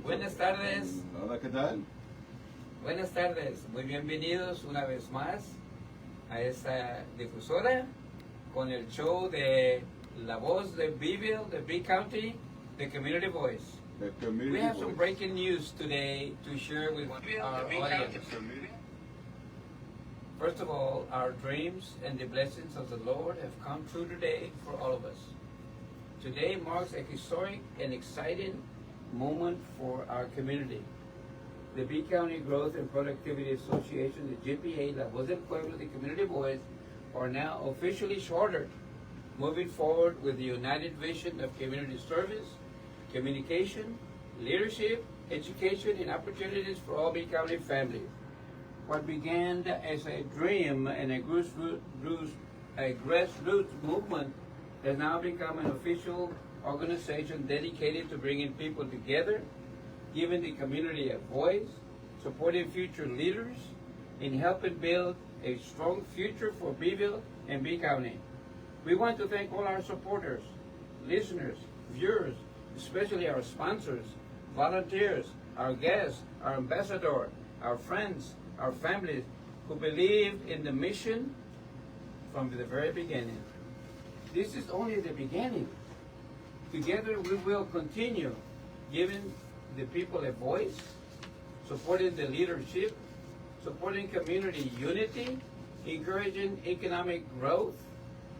Buenas tardes. Hola, ¿qué tal? Buenas tardes. Muy bienvenidos una vez más a esta difusora con el show de La Voz de Beeville, de Bee County, the Community Voice. We have some breaking news today to share with our audience. First of all, our dreams and the blessings of the Lord have come true today for all of us. Today marks a historic and exciting moment for our community. The Bee County Growth and Productivity Association, the GPA, La Voz del Pueblo, the Community Voice, are now officially chartered, moving forward with the united vision of community service, communication, leadership, education, and opportunities for all Bee County families. What began as a dream and a grassroots movement has now become an official organization dedicated to bringing people together, giving the community a voice, supporting future leaders, and helping build a strong future for Beeville and Bee County. We want to thank all our supporters, listeners, viewers, especially our sponsors, volunteers, our guests, our ambassador, our friends, our families who believed in the mission from the very beginning. This is only the beginning. Together we will continue giving the people a voice, supporting the leadership, supporting community unity, encouraging economic growth,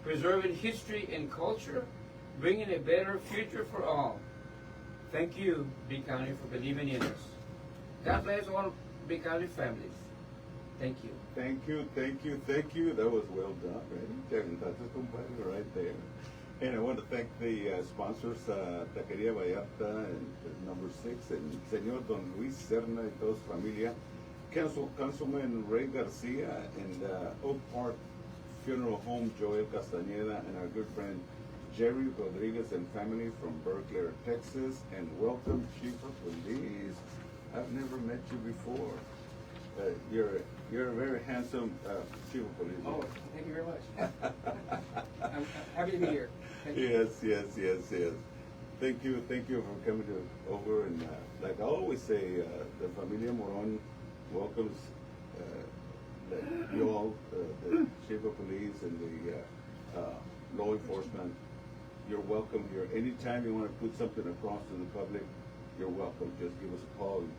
preserving history and culture, bringing a better future for all. Thank you, Bee County, for believing in us. God bless all Bee County families. Thank you. Thank you, thank you, thank you. That was well done, right? That's a compadre right there. And I want to thank the sponsors, Taqueria Vallarta and number 6, and Señor Don Luis Serna y toda su familia, Councilman Ray Garcia, and Oak Park Funeral Home, Joel Castañeda, and our good friend Jerry Rodriguez and family from Berkeley, Texas, and welcome, Chief of Police. I've never met you before. You're a very handsome Chief of Police. Oh, thank you very much. I'm happy to be here. Yes. Thank you for coming over. And like I always say, the Familia Moron welcomes you all, the Chief of Police and the law enforcement. You're welcome here. Anytime you want to put something across to the public, you're welcome. Just give us a call and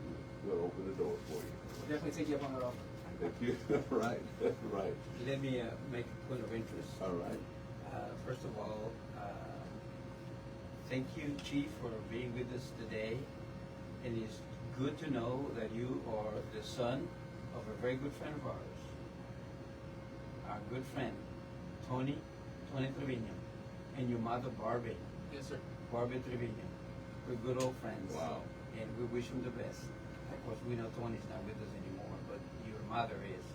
we'll open the door for you. We'll definitely take you up on that offer. Thank you. Right. Let me make a point of interest. All right. First of all, thank you, Chief, for being with us today. And it's good to know that you are the son of a very good friend of ours. Our good friend, Tony Trevino, and your mother, Barbie. Yes, sir. Barbie Trevino. We're good old friends. Wow. And we wish him the best. Of course, we know Tony's not with us anymore, but your mother is.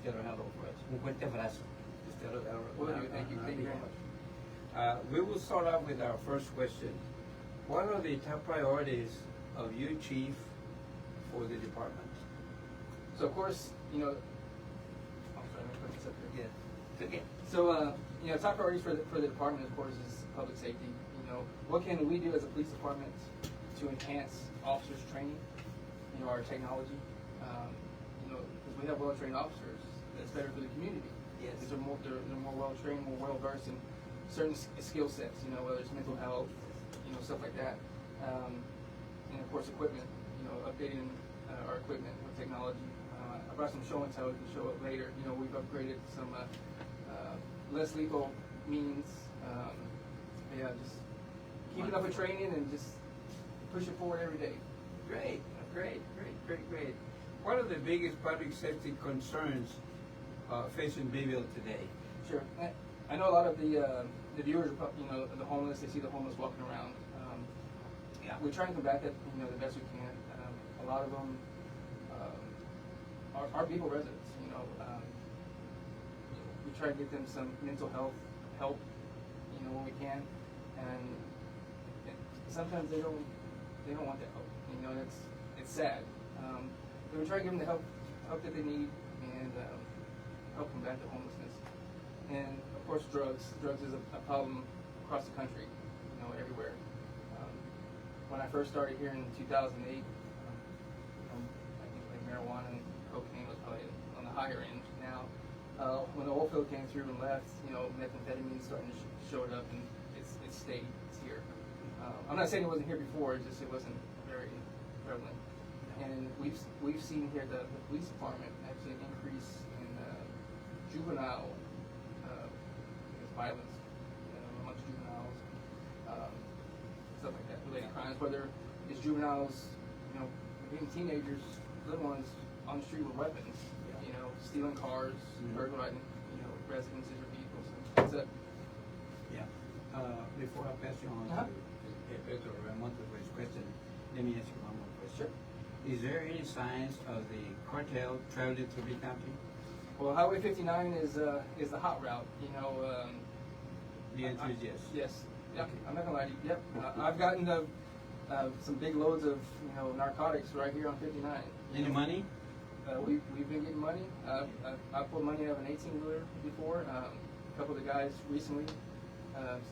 Tell her hello for us. Un fuerte abrazo. Just tell her Thank you very much. We will start off with our first question. What are the top priorities of you, Chief, for the department? So, of course, I'm sorry, let me put this up here. Yeah. Okay. So, top priorities for the department, of course, is public safety. What can we do as a police department to enhance officers' training? Our technology. Because we have well-trained officers, that's better for the community. Yes. They're more well-trained, more well-versed in certain skill sets. Whether it's mental health, stuff like that. And of course, equipment. Updating our equipment with technology. I brought some show and tell. We can show it later. We've upgraded some less lethal means. Just keep it up with training and just push it forward every day. Great. What are the biggest public safety concerns facing Beeville today? Sure. I know a lot of the viewers are, the homeless. They see the homeless walking around. We try and combat that, the best we can. A lot of them are Beeville residents. We try to get them some mental health help, when we can, and sometimes they don't want that help. It's sad. But we try to give them the help that they need and help combat the homelessness. And of course, drugs. Drugs is a problem across the country, everywhere. when I first started here in 2008, I think like marijuana and cocaine was probably on the higher end. Now, when the oil field came through and left, methamphetamine starting to show it up, and it's stayed. It's here. I'm not saying it wasn't here before. It's just it wasn't very prevalent. And we've seen here the police department actually increase in juvenile violence amongst juveniles, stuff like that, related crimes. Whether it's juveniles, even teenagers, little ones on the street with weapons, stealing cars, burglarizing, residences or vehicles. It's a Before I pass you on to Pedro Ramonte for his question, let me ask you one more question. Sure. Is there any signs of the cartel traveling through the county? Well, Highway 59 is the hot route. The answer is yes. Yes. Yep. I'm not gonna lie to you. Yep. I've gotten some big loads of narcotics right here on 59. Any money? We've been getting money. I pulled money out of an 18-wheeler before. A couple of the guys recently,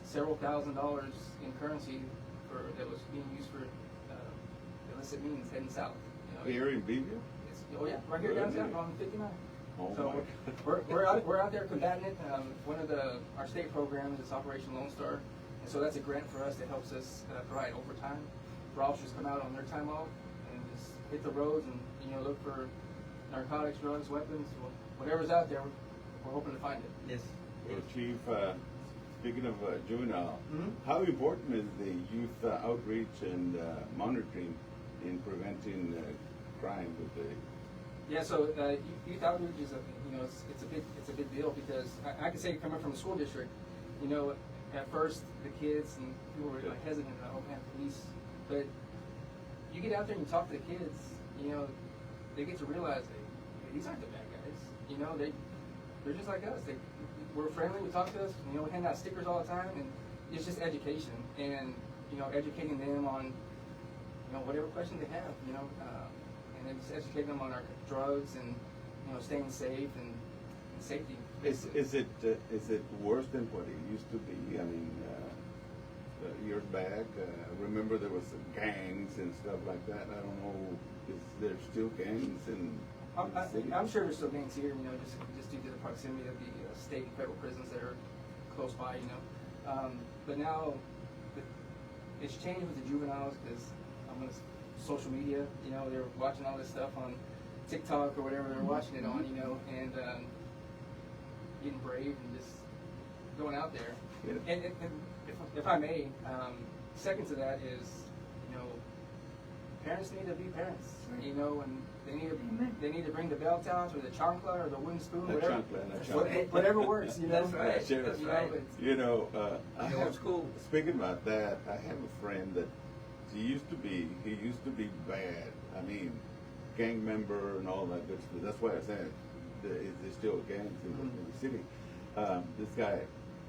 several $1,000s in currency that was being used for illicit means heading south. Here in Beeville? Oh yeah, right here downtown on 59. Oh So we're out there combating it. One of our state programs is Operation Lone Star, and so that's a grant for us that helps us provide overtime. Where officers come out on their time off and just hit the roads and look for narcotics, drugs, weapons, whatever's out there. We're hoping to find it. Yes. Well, Chief, speaking of juvenile, Mhm. how important is the youth outreach and monitoring in preventing crime with the? Yeah, so youth outreach is it's a big deal because I can say coming from a school district, at first the kids and people were like hesitant, oh man, police, but you get out there and you talk to the kids, they get to realize that these aren't the bad guys, they're just like us. We're friendly, we talk to us, we hand out stickers all the time, and it's just education and educating them on whatever questions they have, and then just educating them on our drugs and staying safe and safety. Is it worse than what it used to be? I mean, years back, remember there was gangs and stuff like that. I don't know, is there still gangs in the city? I'm sure there's still gangs here, just due to the proximity of the state and federal prisons that are close by, But now it's changed with the juveniles because I'm on social media, they're watching all this stuff on TikTok or whatever they're watching it on, and getting brave and just going out there. Yeah. And if I may, second to that is, parents need to be parents, and they need to bring the belt out or the chancla or the wooden spoon, whatever works, That's right. Sure. That's right. I have school. Speaking about that, I have a friend that he used to be bad. I mean, gang member and all that good stuff. That's why I said there's still gangs in the city. This guy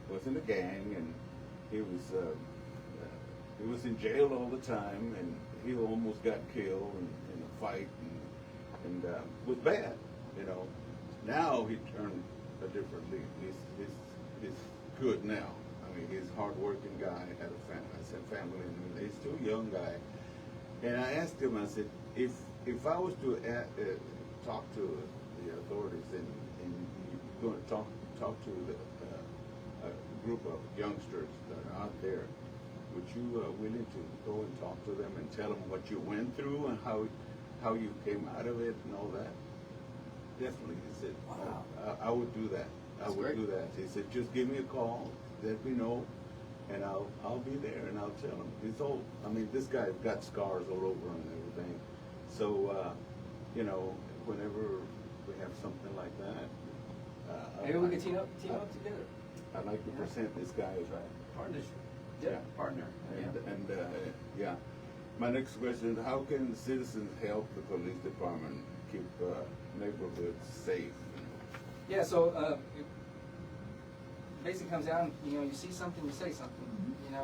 was in a gang and he was in jail all the time, and he almost got killed in a fight and was bad. Now he turned a different leaf. He's good now. I mean, he's a hard-working guy, had a family. I said family, and he's still a young guy. And I asked him, I said, if I was to talk to the authorities and you're going to talk to a group of youngsters that are out there, would you willing to go and talk to them and tell them what you went through and how you came out of it and all that? Definitely, he said. Wow. I would do that. That's I would great. do that. He said, just give me a call, let me know, and I'll be there and I'll tell him. He's old. I mean, this guy's got scars all over him and everything. So, whenever we have something like that, Maybe we could team up together. I'd like to present this guy as Partnership. yeah. Partner. And yeah. My next question: how can citizens help the police department keep neighborhoods safe? Yeah, so it basically comes down, you see something, you say something.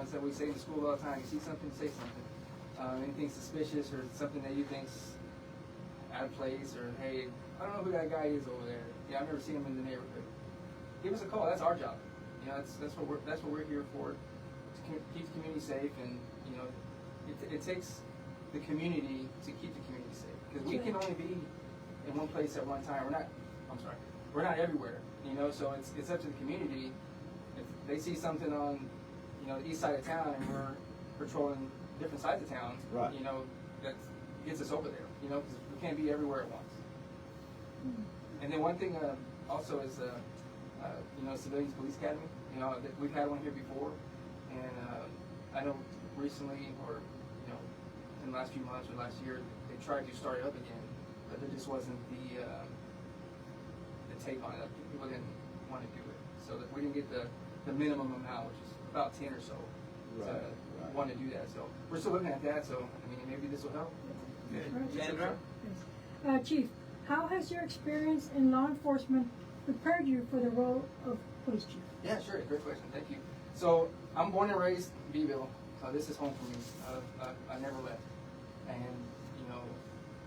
It's what we say in school all the time. You see something, say something. Anything suspicious or something that you think's out of place, or hey, I don't know who that guy is over there. Yeah, I've never seen him in the neighborhood. Give us a call. That's our job. That's what we're here for, to keep the community safe and it takes the community to keep the community safe, because we can only be in one place at one time. We're not everywhere, you know. So it's up to the community. If they see something on, you know, the east side of town, and we're patrolling different sides of town, Right. you know, that gets us over there, you know, because we can't be everywhere at once. And then one thing also is, you know, Civilians Police Academy. You know, we've had one here before, and I know recently, or you know, in the last few months or last year, they tried to start it up again, but there just wasn't the take on it. People didn't want to do it, so that we didn't get the minimum amount, which is about 10 or so, to want to do that. So we're still looking at that. So I mean, maybe this will help. Sandra? Chief, how has your experience in law enforcement prepared you for the role of police chief? Yeah, sure. Great question. Thank you. So I'm born and raised in Beeville, so this is home for me. I never left, and you know,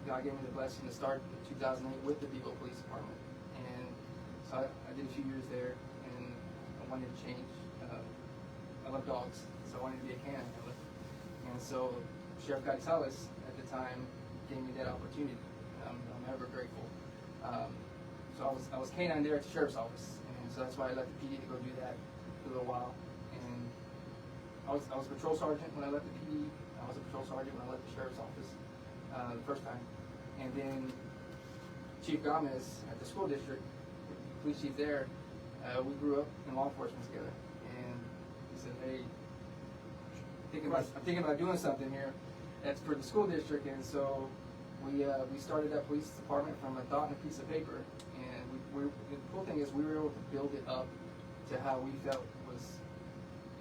God gave me the blessing to start in 2008 with the Beeville Police Department, and so I did a few years there, and I wanted to change. I love dogs, so I wanted to be a canine handler, and so Sheriff Gonzalez at the time gave me that opportunity. I'm ever grateful. So I was canine there at the sheriff's office, and so that's why I left the PD to go do that for a little while. And I was a patrol sergeant when I left the PD. I was a patrol sergeant when I left the sheriff's office the first time. And then Chief Gomez at the school district, police chief there, we grew up in law enforcement together. And he said, "Hey, I'm thinking about doing something here that's for the school district." And so we started that police department from a thought and a piece of paper. And the cool thing is we were able to build it up to how we felt was,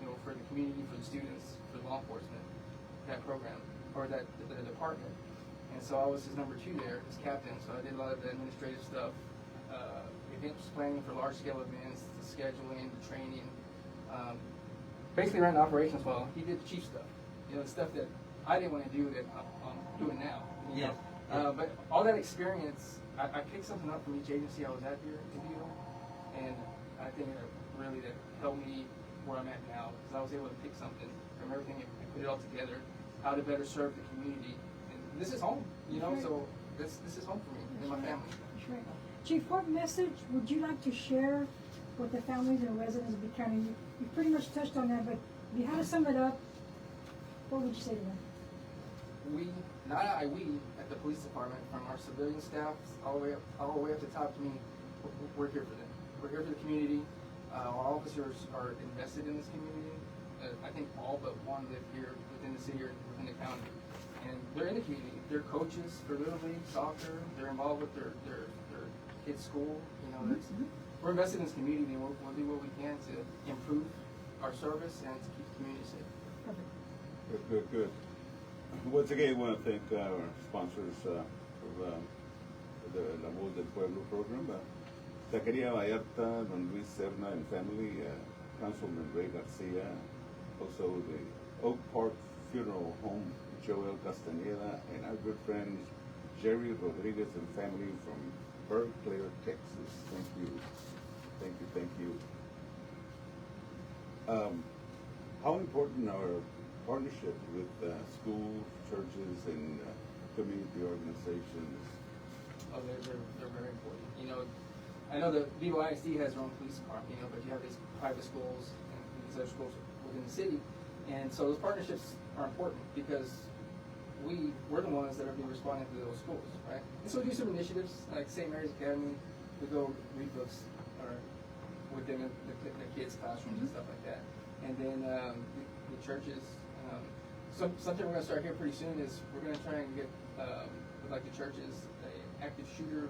you know, for the community, for the students, for law enforcement, that program, or the department. And so I was his number 2 there, as captain, so I did a lot of the administrative stuff, events planning for large-scale events, the scheduling, the training, basically ran the operations while he did the chief stuff, you know, the stuff that I didn't want to do that I'm doing now. You know? But all that experience, I picked something up from each agency I was at here in Beeville, and I think it really that helped me where I'm at now, because I was able to pick something from everything and put it all together, how to better serve the community. And this is home, you know, so this is home for me and my family. That's right. Chief, what message would you like to share with the families and residents of Butte County? You pretty much touched on that, but if you had to sum it up, what would you say to them? We at the police department, from our civilian staff all the way up to top to me, we're here for them. We're here for the community. Our officers are invested in this community. I think all but one live here within the city or within the county, and they're in the community. They're coaches for Little League soccer. They're involved with their kids' school. You know, we're invested in this community, and we'll do what we can to improve our service and to keep the community safe. Perfect. Good. Once again, I want to thank our sponsors for the La Voz del Pueblo program. Zacaria Vallarta, Don Luis Serna and family, Councilman Ray Garcia, also the Oak Park Funeral Home, Joel Castaneda, and our good friend Jerry Rodriguez and family from Berkeley, Texas. Thank you. How important are partnerships with schools, churches, and community organizations? Oh, they're very important. You know, I know the Beeville ISD has their own police department, you know, but you have these private schools and these other schools within the city, and so those partnerships are important because we're the ones that are being responding to those schools, right? And so we do some initiatives like St. Mary's Academy. We go read books or within the kids' classrooms and stuff like that, and then the churches. Something we're going to start here pretty soon is we're going to try and get with like the churches an active shooter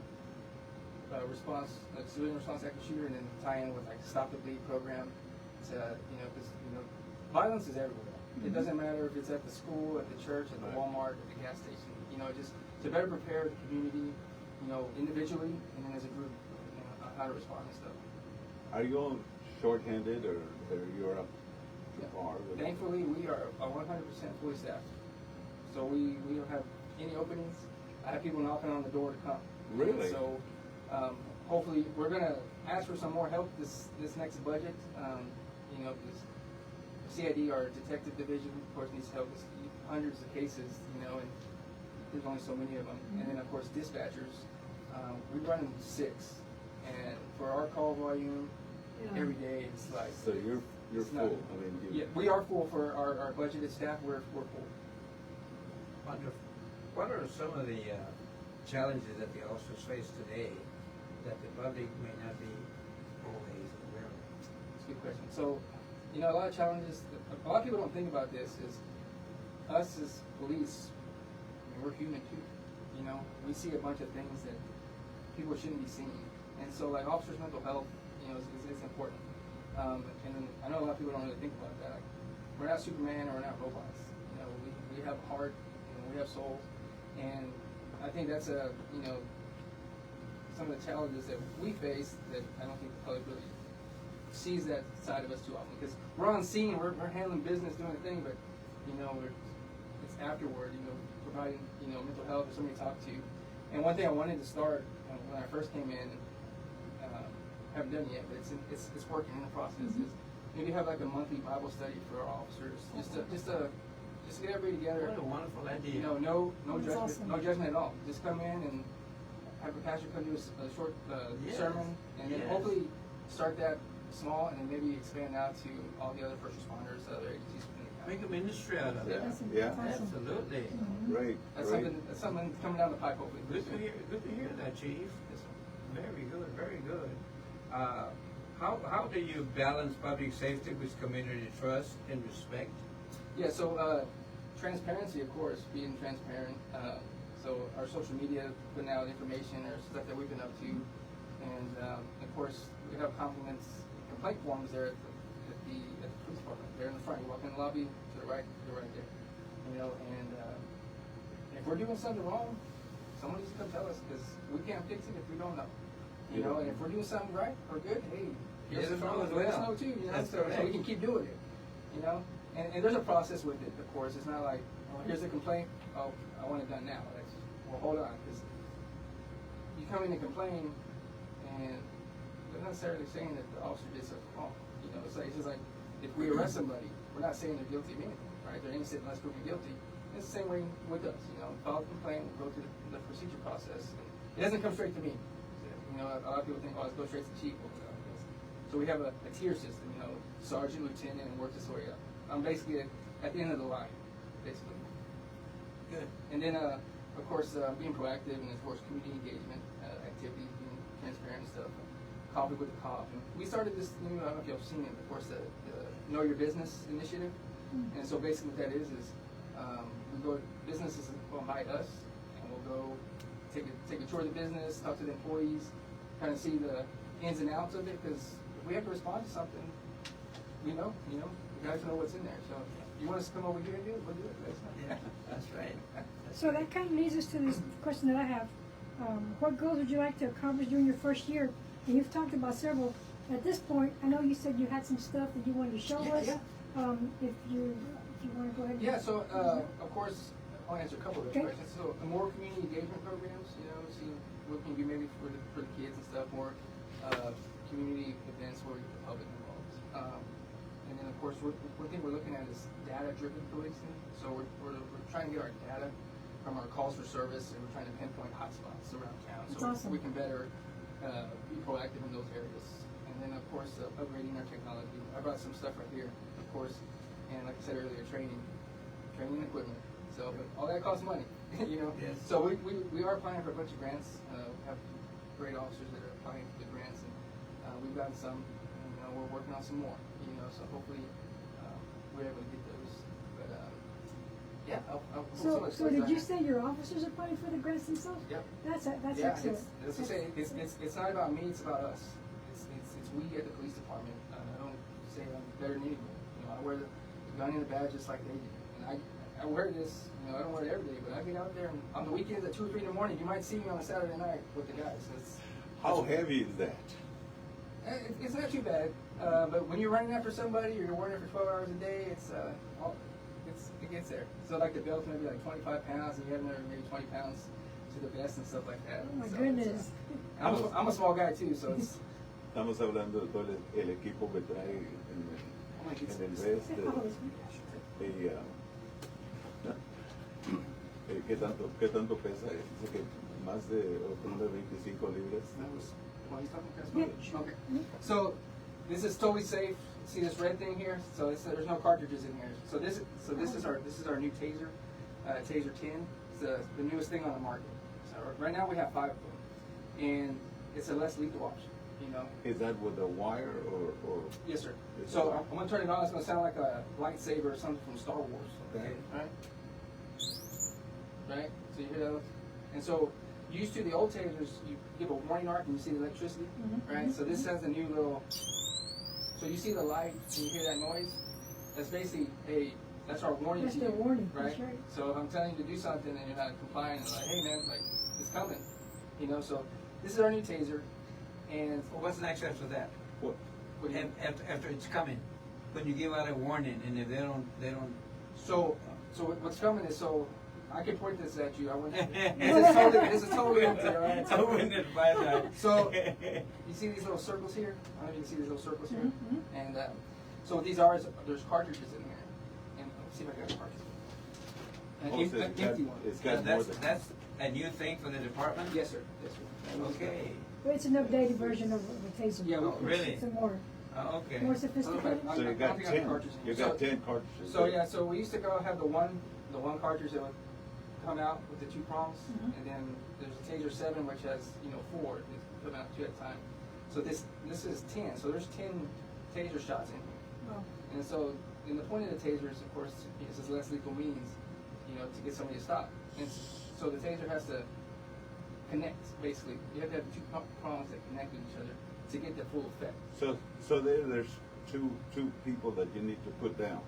response, like civilian response active shooter, and then tie in with like Stop the Bleed program. To, because violence is everywhere. It doesn't matter if it's at the school, at the church, at the Walmart, at the gas station. Just to better prepare the community, individually and then as a group, on how to respond and stuff. Are you all short-handed, or you're up to par? Thankfully, we are 100% fully staffed. So we don't have any openings. I have people knocking on the door to come. Really? So hopefully, we're going to ask for some more help this next budget. Because CID, our detective division, of course, needs help with hundreds of cases, you know, and there's only so many of them. And then, of course, dispatchers, we run in 6, and for our call volume, every day it's like. So you're it's full. not- I mean, Yeah, we are full for our budgeted staff. We're full. Wonderful. What are some of the challenges that the officers face today that the public may not be always aware of? That's a good question. So, you know, a lot of challenges. A lot of people don't think about this. Is us as police, I mean, we're human too. You know, we see a bunch of things that people shouldn't be seeing, and so like officers' mental health, you know, is important. And I know a lot of people don't really think about that. Like, we're not Superman or we're not robots. You know, we have a heart, you know, we have souls, and I think that's you know, some of the challenges that we face that I don't think the public really sees that side of us too often, because we're on scene, we're handling business, doing a thing, but you know, it's afterward, you know, providing, you know, mental health or somebody to talk to. And one thing I wanted to start when I first came in, haven't done it yet, but it's working in the process. Is maybe have like a monthly Bible study for our officers, just to get everybody together. What a wonderful idea. You know, no That's judgment, awesome. no judgment at all. Just come in and have a pastor come do a short Yes. sermon, and then Yes. hopefully start that small, and then maybe expand out to all the other first responders, other agencies within the county. Make a ministry out of it. That's Yeah. awesome. Absolutely. Right, That's right. something coming down the pipe, hopefully. Good to hear that, Chief. Yes, sir. Very good, very good. How do you balance public safety with community trust and respect? Yeah, so transparency, of course, being transparent. So our social media, putting out information or stuff that we've been up to, and of course we have complaint forms there at the police department. They're in the front. You walk in the lobby to the right, they're right there. You know, and if we're doing something wrong, someone needs to come tell us, because we can't fix it if we don't know. You know, and if we're doing something right or good, hey, Let us know as let us well. know too. You know, That's so correct. we can keep doing it. You know, and there's a process with it. Of course, it's not like, oh, here's a complaint. Oh, I want it done now. That's, well, hold on, because you come in and complain, and they're not necessarily saying that the officer did something wrong. You know, it's just like if we arrest somebody, we're not saying they're guilty of anything, right? They're innocent unless proven guilty. It's the same way with us. You know, file a complaint, go through the procedure process. It doesn't come straight to me. You know, a lot of people think, oh, let's go straight to the chief. Well, you know, so we have a tier system, you know, sergeant, lieutenant, and work his way up. I'm basically at the end of the line, basically. Good. And then, of course, being proactive and, of course, community engagement activities, being transparent and stuff. Coffee with the cop. And we started this new, I don't know if you've seen it, of course, the Know Your Business initiative. And so basically what that is we go, businesses will invite us, and we'll go take a tour of the business, talk to the employees, kind of see the ins and outs of it, because if we have to respond to something, we guys know what's in there. So if you want us to come over here and do it, we'll do it. Yeah, that's right. So that kind of leads us to this question that I have. What goals would you like to accomplish during your first year? And you've talked about several. At this point, I know you said you had some stuff that you wanted to show us. Yeah. If you want to go ahead. Yeah, so of course, I'll answer a couple of those Okay. questions. So more community engagement programs, you know, see what can be maybe for the kids and stuff, more community events where we get the public involved. And then of course, one thing we're looking at is data-driven policing. So we're trying to get our data from our calls for service, and we're trying to pinpoint hotspots around town, That's so awesome. we can better be proactive in those areas. And then of course, upgrading our technology. I brought some stuff right here, of course, and like I said earlier, training and equipment. So, but all that costs money, you know. Yes. So we are applying for a bunch of grants. We have great officers that are applying for the grants, and we've gotten some. And, you know, we're working on some more. You know, so hopefully we're able to get those. But yeah. So did you say your officers are applying for the grants themselves? Yep. That's Yeah, excellent. it's to say it's not about me. It's about us. It's we at the police department. I don't say I'm better than anybody. You know, I wear the gun and the badge just like they do, and I wear this. You know, I don't wear it every day, but I get out there and on the weekends at 2 or 3 in the morning. You might see me on a Saturday night with the guys. How heavy is that? It's not too bad, but when you're running after somebody or you're wearing it for 12 hours a day, it gets there. So like the belt's maybe like 25 pounds, and you have another maybe 20 pounds to the vest and stuff like that. Oh my So goodness. I'm a small guy too, so it's. Estamos hablando de todo el equipo que trae en gonna get And some- then ves ¿qué tanto pesa? Dice que más de 25 libras. That was, well, he's talking to us Yeah, about it. sure. Okay. So this is totally safe. See this red thing here? So there's no cartridges in here. So this is our new taser, Taser 10. It's the newest thing on the market. So right now we have 5 of them, and it's a less lethal option. You know. Is that with a wire or? Yes, sir. Yes, So sir. I'm gonna turn it on. It's gonna sound like a lightsaber or something from Star Wars. Okay. Right. Right. So you hear those, and so used to the old tasers, you give a warning arc and you see the electricity. Mhm. Right. So this has a new little. So you see the light and you hear that noise. That's basically that's our warning That's to their you. warning, Right. that's right. So if I'm telling you to do something and you're not complying, it's like, hey man, like it's coming. You know. So this is our new taser, and Well, what's next after that? What? what do you- After it's coming, when you give out a warning, and if they don't, So what's coming is, so I can point this at you. I wouldn't. This is totally empty, all right? I wouldn't advise that. So you see these little circles here? I don't know if you can see these little circles here. Mhm. And so what these are is there's cartridges in here. And let's see if I got a cartridge. An Oh, so it's got- empty one. it's got more than. That's a new thing for the department? Yes, sir. Yes, sir. Okay. Well, it's an updated version of the taser. Yeah, well, really? It's a more Okay. more I don't know if sophisticated. I- So you I got don't think I have 10. cartridges in You here. got 10 cartridges. So yeah, so we used to go have the one cartridge that would come out with the 2 prongs, Mhm. and then there's a Taser 7 which has 4. It's come out 2 at a time. So this is 10. So there's 10 taser shots in here. Wow. And so, and the point of the taser is, of course, because it's less lethal means, to get somebody to stop. And so the taser has to connect, basically. You have to have 2 prongs that connect with each other to get the full effect. So there's two people that you need to put down.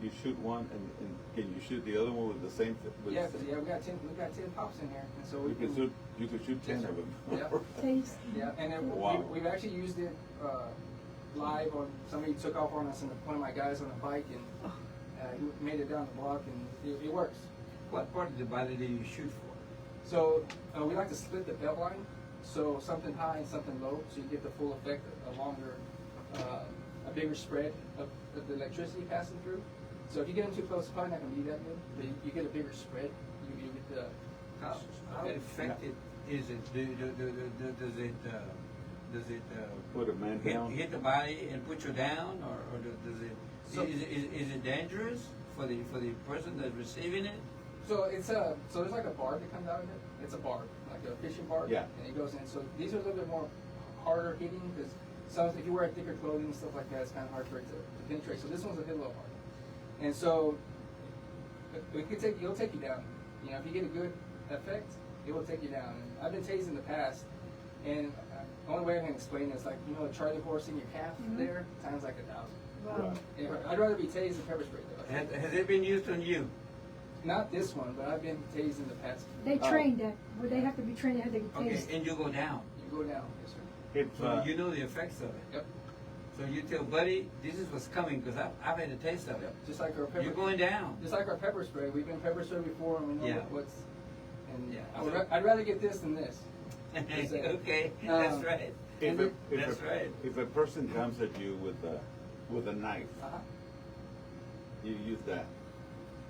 You shoot one, and can you shoot the other one with the same? Yeah, because we got 10 pops in here, and so we can. You could shoot 10 of them. Yeah. Taste. Yeah, and then Wow. we've actually used it live on. Somebody took off on us, and one of my guys on a bike, and he made it down the block, and it works. What part of the body do you shoot for? So we like to split the belt line, so something high and something low, so you get the full effect, a longer, a bigger spread of the electricity passing through. So if you get them too close, it's probably not going to be that good, but you get a bigger spread. You get the. How effective is it? Does it Put a man down. hit the body and put you down, or does it? So- Is it dangerous for the person that's receiving it? So so there's like a barb that comes out of it. It's a barb, like a fishing barb. Yeah. And it goes in. So these are a little bit more harder hitting because if you wear thicker clothing and stuff like that, it's kind of hard for it to penetrate. So this one's a little harder. And so it'll take you down. If you get a good effect, it will take you down. And I've been tased in the past, and the only way I can explain it is like a Charlie horse in your calf Mhm. there times like 1,000. Wow. And I'd rather be tased than pepper sprayed though. Has it been used on you? Not this one, but I've been tased in the past. They trained that. Well, they have to be trained. They have to get Okay, tased. and you go down. You go down, yes sir. If, So you know the effects of it. Yep. So you tell Buddy, this is what's coming because I've had a taste of it. Yep. Just like our pepper. You're going down. Just like our pepper spray. We've been pepper sprayed before, and we know Yeah. what's. And Yeah. I'd rather get this than this. Okay, that's right. That's right. If a person comes at you with a knife, Uh-huh. you use that.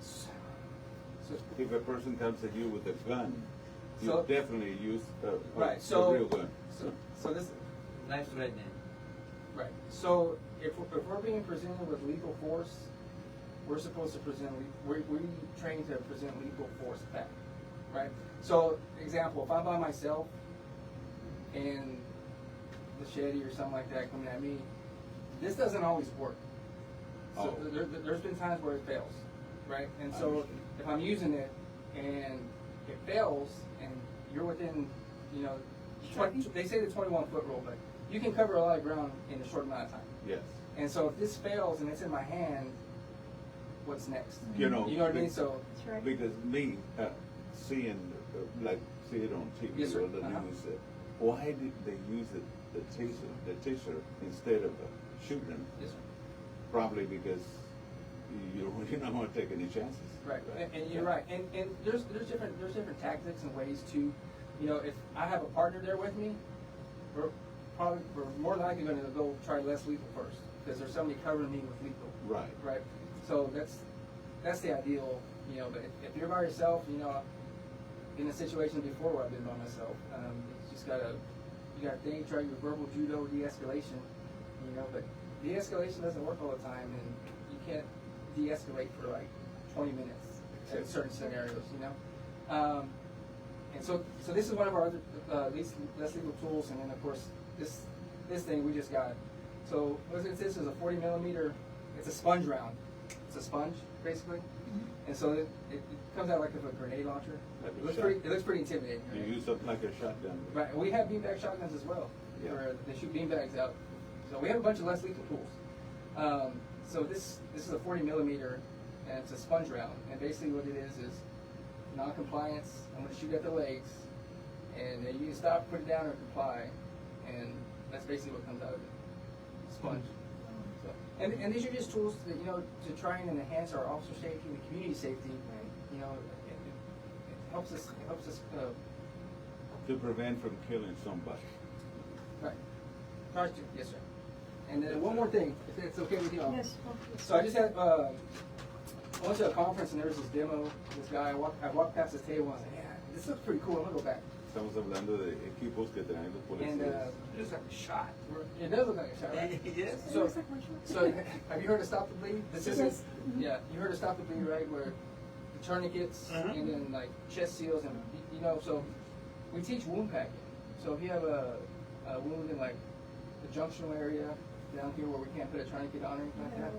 So, If a person comes at you with a gun, you So- definitely use Right, a so- real gun. so this. Life threatening. Right. So if we're being presented with lethal force, we're supposed to present. We train to present lethal force back. Right. So example, if I'm by myself and machete or something like that coming at me, this doesn't always work. So Oh. there's been times where it fails, right? And I so understand. if I'm using it and it fails and you're within, they say the 21-foot rule, but you can cover a lot of ground in a short amount of time. Yes. And so if this fails and it's in my hand, what's next? You know what I mean? So That's right. Because me seeing see it on TV Yes, sir. or the Uh-huh. news, why did they use the taser instead of shooting? yes, sir. Probably because you're not going to take any chances. Right, and you're right, and there's different tactics and ways to, if I have a partner there with me, we're we're more likely going to go try less lethal first because there's somebody covering me with lethal. Right. Right. So that's the ideal, you know. But if you're by yourself, you know, in a situation before where I've been by myself, you just gotta think, try your verbal judo de-escalation, you know. But de-escalation doesn't work all the time, and you can't de-escalate for like 20 minutes in certain scenarios, you know. And so this is one of our other less lethal tools, and then of course this thing we just got. So what this is a 40 millimeter. It's a sponge round. It's a sponge basically, and so it comes out like a grenade launcher. Like It looks pretty intimidating. You Right? use something like a shotgun. Right. We have beanbag shotguns as well, Yeah. where they shoot beanbags out. So we have a bunch of less lethal tools. So this is a 40 millimeter, and it's a sponge round. And basically what it is non-compliance. I'm going to shoot at the legs, and then you can stop, put it down, or comply, and that's basically what comes out of it. Sponge. So, and these are just tools that, you know, to try and enhance our officer safety and the community safety. Right. You know, it helps us. To prevent from killing somebody. Right. Tries to, yes, sir. And then one more thing, if it's okay with you all. Yes, okay. So I just had, I went to a conference and there was this demo, this guy, I walked past his table and I was like, yeah, this looks pretty cool, I'm gonna go back. Estamos hablando de equipos que traen los And policías. It looks like a shot. it does look like a shot, right? Yes. It So, looks like one shot. so have you heard of Stop the Bleed? This is Yes. yeah, you heard of Stop the Bleed, right? Where the tourniquets and then like chest seals and, you know, so we teach wound packing. So if you have a wound in like the junctional area down here where we can't put a tourniquet on or anything like that.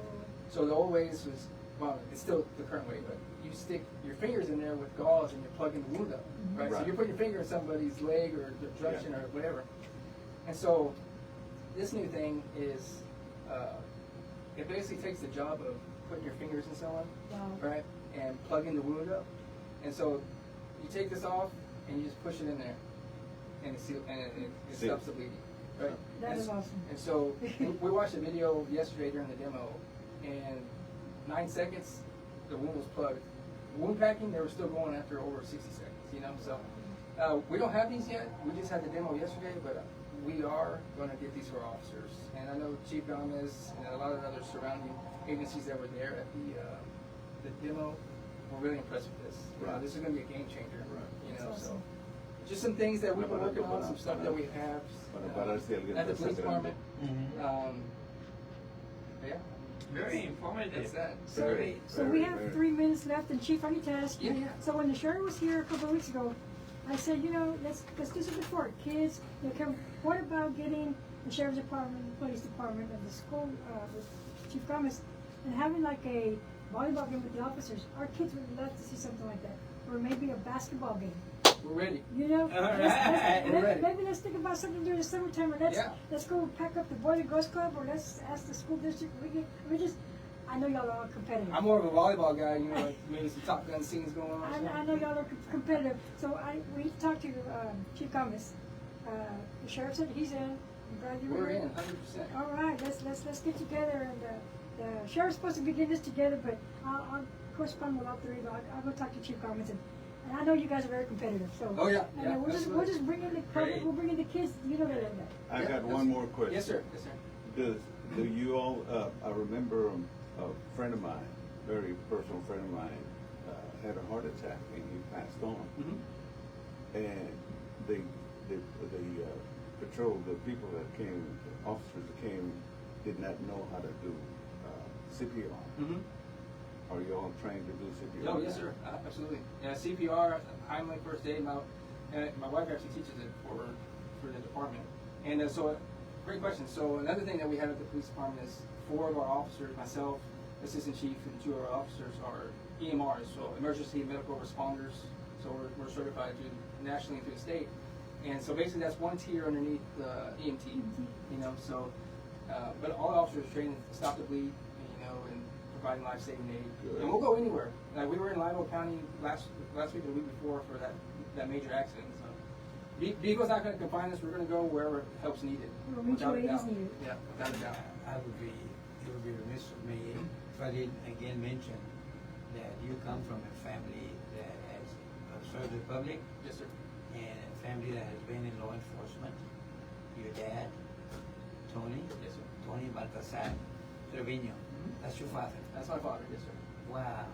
So the old ways was, well, it's still the current way, but you stick your fingers in there with gauze and you're plugging the wound up, right? So Right. you're putting your finger in somebody's leg or the junction or whatever. And so this new thing is, it basically takes the job of putting your fingers in someone, Wow. right, and plugging the wound up. And so you take this off and you just push it in there, and it Seal. stops the bleeding, right? That And is s- awesome. And so we watched a video yesterday during the demo, and 9 seconds, the wound was plugged. Wound packing, they were still going after over 60 seconds, you know? So we don't have these yet. We just had the demo yesterday, but we are going to get these for officers. And I know Chief Gomez and a lot of other surrounding agencies that were there at the demo were really impressed with this. You know, Right. this is going to be a game changer, Right. you know? That's So awesome. just some things that we've been Para- working on, para- some stuff para- that we have para parar si alguien at the está police sangrando. department. Mm-hmm. Yeah, Very informative. that's that. So, Very, so we very, have very. 3 minutes left, and Chief, I need to ask you. Yeah, yeah. So when the sheriff was here a couple of weeks ago, I said, you know, let's do something for our kids. You know, what about getting the sheriff's department, the police department, and the school with Chief Gomez, and having like a volleyball game with the officers? Our kids would love to see something like that, or maybe a basketball game. We're ready. You know, right. We're ready. maybe let's think about something during the summertime, or let's go pack up the Boys and Girls Club, or let's ask the school district. I know y'all are competitive. I'm more of a volleyball guy, you know, like maybe some Top Gun scenes going on. or I something. know y'all are competitive, so we talked to Chief Gomez. The sheriff said he's in. I'm glad you We're were in 100%. All right, let's get together, and the sheriff's supposed to be getting this together, but I'll correspond with all three. I'll go talk to Chief Gomez, and I know you guys are very competitive, so. Oh, yeah, and yeah, we'll absolutely. just bring in the Great. we'll bring in the kids. You know they love that. I Yeah, got that's- one more question. Yes, sir. Yes, sir. Do you all, I remember a friend of mine, very personal friend of mine, had a heart attack and he passed on. Mm-hmm. And the patrol, the people that came, the officers that came, did not know how to do CPR. Mm-hmm. Are you all trained to do CPR? Oh, yes, sir. Absolutely. Yeah, CPR, Heimlich first aid. My wife actually teaches it for the department. And so, great question. So another thing that we have at the police department is 4 of our officers, myself, assistant chief, and 2 of our officers are EMRs, so emergency medical responders. So we're certified nationally and through the state. And so basically that's one tier underneath the EMT, you know, so, but all officers are trained to stop the bleed, you know, and providing life-saving aid. Good. And we'll go anywhere. Like we were in Lionel County last week or the week before for that major accident. So vehicle's not going to confine us. We're going to go wherever help's needed. Where mutual without a aid is doubt. needed. Yeah, without a doubt. It would be remiss of me if I didn't again mention that you come from a family that has served the public Yes, sir. and a family that has been in law enforcement. Your dad Tony? Yes, sir. Tony Baltasar Trevino. That's your father. That's my father. Yes, sir. Wow.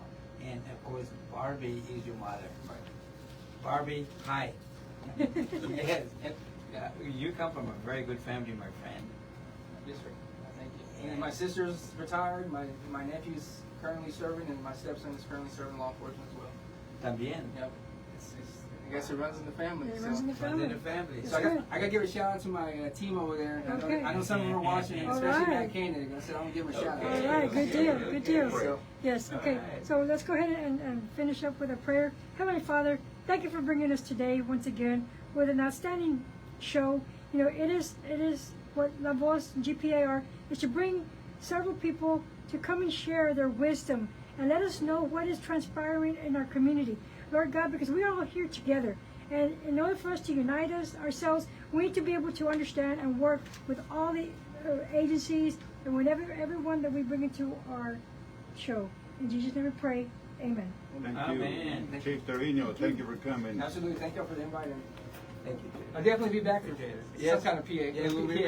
And of course, Barbie is your mother. Right. Barbie, hi. Yes. You come from a very good family, my friend. Yes, sir. Thank you. And my sister's retired. My nephew's currently serving, and my stepson is currently serving law enforcement as well. También. Yep. I guess it runs in the family. It so. runs in the Runs in family. the family. So I got to give a shout out to my team over there. Okay. I know some of them are watching, All especially right. Matt Koenig. I said I'm gonna give him a shout out. All right, good deal, good deal. So, Yes, okay. Alright. So let's go ahead and finish up with a prayer. Heavenly Father, thank you for bringing us today once again with an outstanding show. You know, it is what La Voz GPAR is to bring several people to come and share their wisdom and let us know what is transpiring in our community. Lord God, because we are all here together. And in order for us to unite ourselves, we need to be able to understand and work with all the agencies and whenever everyone that we bring into our show. In Jesus' name we pray. Amen. Thank Amen. you. Chief Trevino, thank you for coming. absolutely, thank y'all for the invite. And Thank you. I'll definitely be back for Yes. some kind of PA. Yes, we'll be